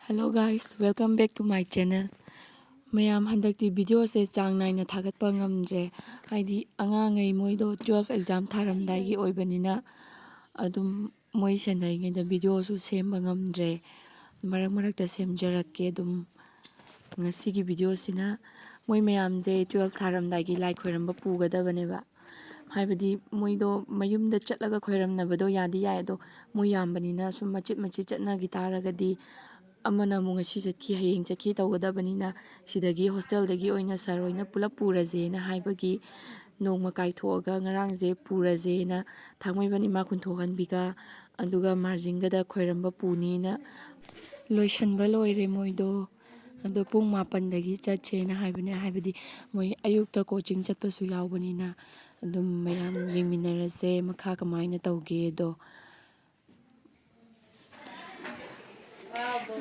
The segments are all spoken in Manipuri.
Hello guys, welcome back to my channel. Mayam handakti video se chang naina thagatpa ngamdre haidi angangai moido 12 exam tharamdai gi oibanina adum moi sanai nge da video su semba ngamdre marak marak ta semjarakke dum ngasi gi video sina moi mayam je 12 tharamdai gi like khoiramba pugadabane ba haibadi moido mayumda chatlaga khoiramnabado yadi ya do moi yambanina sum machit chatna gi taragadi amana munga si chatki hayeng chakhi tawgadabanina sidagi hostel dagi oina saroina pulap puraje na haibagi nongma kaithoga ngarang je puraje na thangmoibani ma kunthohan biga aduga marjinga da khoiramba puni na loishanba loire moido ado pung mapan dagi chache na haibane haibadi moi ayukta coaching chatpasu yawbanina adum mayam yengminarase makha kamaina tawge do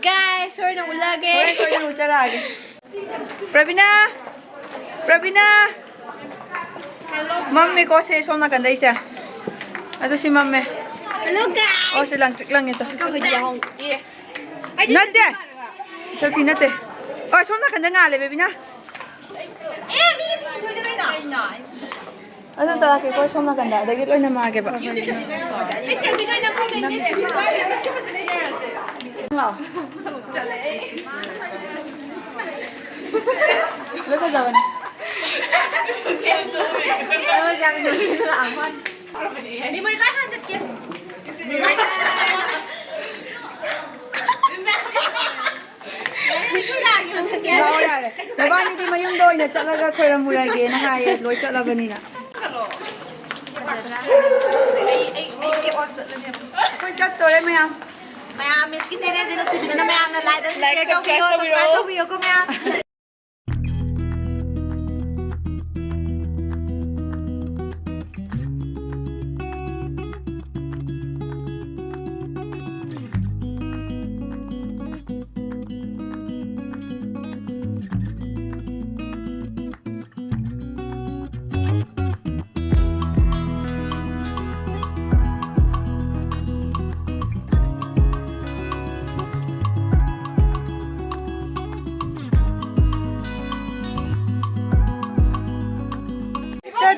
Guys, sorry na ulage. sorry na ucharage. Pravina. Hello. Mami ko si som na ganda isa. Ato si mami. Hello guys. Oh silang trick lang ito. Yeah. Nate. Selfie nate. Oh som na ganda nga le baby na. Mini photo na na. Ato sa akin ko som na ganda. Dagit oy na maage ba. Selfie na ko Wow. Look at that one. Ni mo kay hanjat ke. Mabani di mayung doy na chalaga khoiram murage na haye loi chalabani na. Koi chat tore mayam. Mayam miss ki sene zero se bidana mayam na like share ko video ko mayam.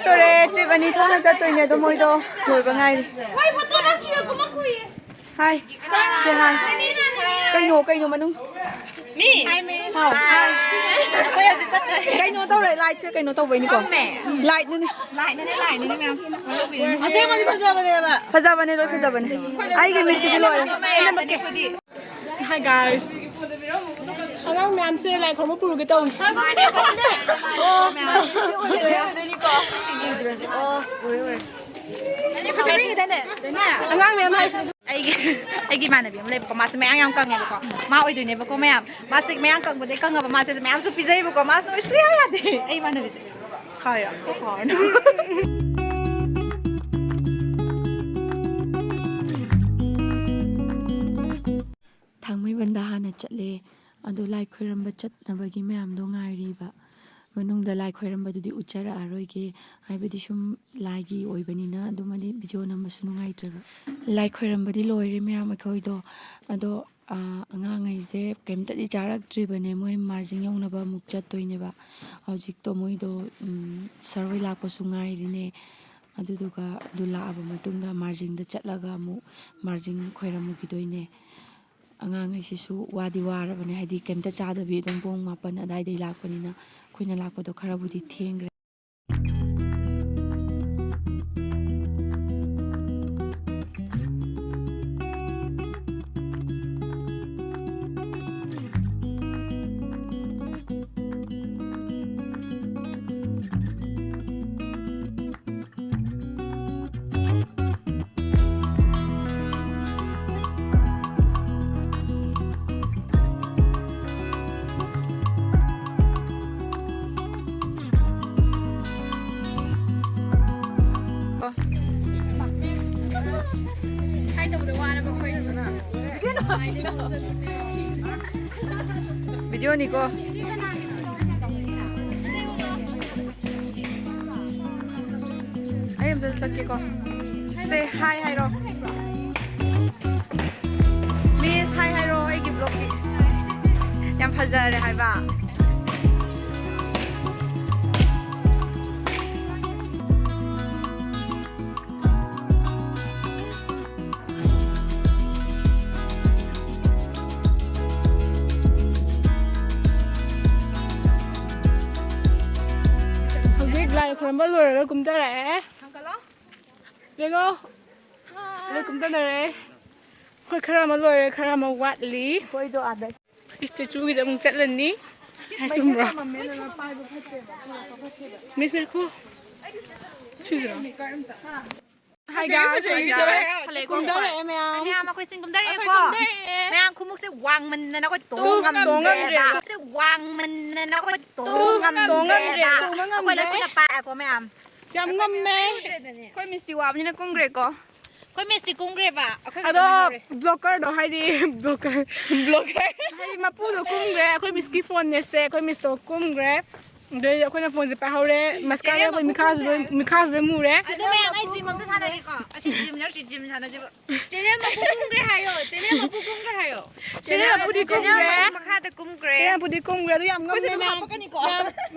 Tore trip ani thona jatoi ne do moi do loi ba ngai ri. Wai photo na ki ko ma kui. Hi. Say hi. Kai no manung. Miss. Hi miss. Hi. Ko ya di sat kai. Kai no tau lại like chưa kai no tau vậy ni ko. Like nữa nè. Lại nữa ma'am. Ase ma di faza ba ne loi faza ba ne. Ai cái mình chỉ loi. Hi guys. Angang ma'am say like không có puru cái tông. Angang ma'am hay. Ai mana bi mle ko mas me ang kang ko ma oi du ne ko me ma sik me ang kang bu de kang ba ma se me am su pizai bu ko ma so isri ya de ai mana bi sa ya ko ha no Thangmai banda hana chatle ado lai khoiramba chatnabagi mayam do ngairi ba manungda lai khoiramba dudi uchara aroige haibadi sum lagi oibanina adumadi video namasu nungai treba lai khoiramba di loire mayam akhoi do ado angangai je kemta di charak tribane moi marjing yongna ba muk chattoine ba hojik to moi do survey lakpa su ngairi ne aduduga dula aba matungda marjing da chatlaga mu marjing khoiramu gidoine angangai sisu wadi warabane haidi kemta chadabi dum pong mapan adai dei lakpanina khoina lakpado kharabudi thengre video ni ko ayam dal sakke ko say hi ro miss hi ro ai ki vlog ki ꯐꯖꯔꯦ ꯍꯥꯏꯕ hꯧjik lai khoirmba loiraga kumtare yengo lai kumtanare khoi khara ma loire khara ma watli koido ada statue gi amuk chatlani ha chumra miss merku chizra hi guys kumtare mayam akhoi sing kumdare ko mayam khumuk se wang man na ko tongam se wang man na ko tongam akhoi la ko pa ko mayam yam ngamme khoi misti wa ni na kongre ko khoi misti kongre ba ado blocker do haidi blocker haidi mapu do kumgre akhoi miski phone ne se akhoi misto kumgre de akhoi na phone se pa haure mascara ko mikhas be mure adu mayam ai jim amta thana ko asi jim thana je chene ma pu kongre hayo chene ma pu kongre hayo chene ma pu di kumgre makha da kongre chene pu di kumgre do yam ngamme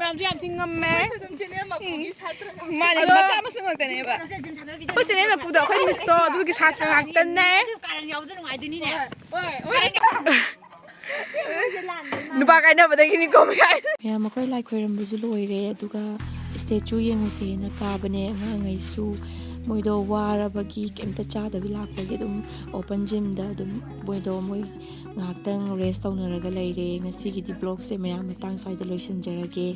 mam jam ting ngamme chene ma pu gi satra mane macha ma sung tane ba ko chene ma pu do akhoi misto du gi sat ngak tan ne karan yaw da ngai dini ne nuba kai na badagi ni ko mai ꯃꯌꯥꯝ ꯑꯩꯈꯣꯏ ꯂꯥꯏ ꯈꯣꯏꯔꯝꯕꯁꯨ ꯂꯣꯏꯔꯦ ꯑꯗꯨꯒ ꯁ꯭ꯇꯦꯆꯨ ꯌꯦꯡꯉꯨꯁꯦꯅ ꯀꯥꯕꯅꯦ ꯑꯉꯥꯡꯉꯩꯁꯨ ꯃꯣꯏꯗꯣ ꯋꯥꯔꯕꯒꯤ ꯀꯩꯝꯇ ꯆꯥꯗꯕꯤ ꯂꯥꯛꯄꯒꯤ ꯑꯗꯨꯝ ꯑꯣꯄꯟ ꯖꯤꯝꯗ ꯑꯗꯨꯝ ꯃꯣꯏꯗꯣ ꯉꯥꯏꯍꯥꯛꯇꯪ ꯔꯦꯁ ꯇꯧꯅꯔꯒ ꯂꯩꯔꯦ ꯉꯁꯤꯒꯤꯗꯤ ꯕ꯭ꯂꯣꯒꯁꯦ ꯃꯌꯥꯝ ꯃꯇꯥꯡ ꯁ꯭ꯋꯥꯏꯗ ꯂꯣꯏꯁꯤꯟꯖꯔꯒꯦ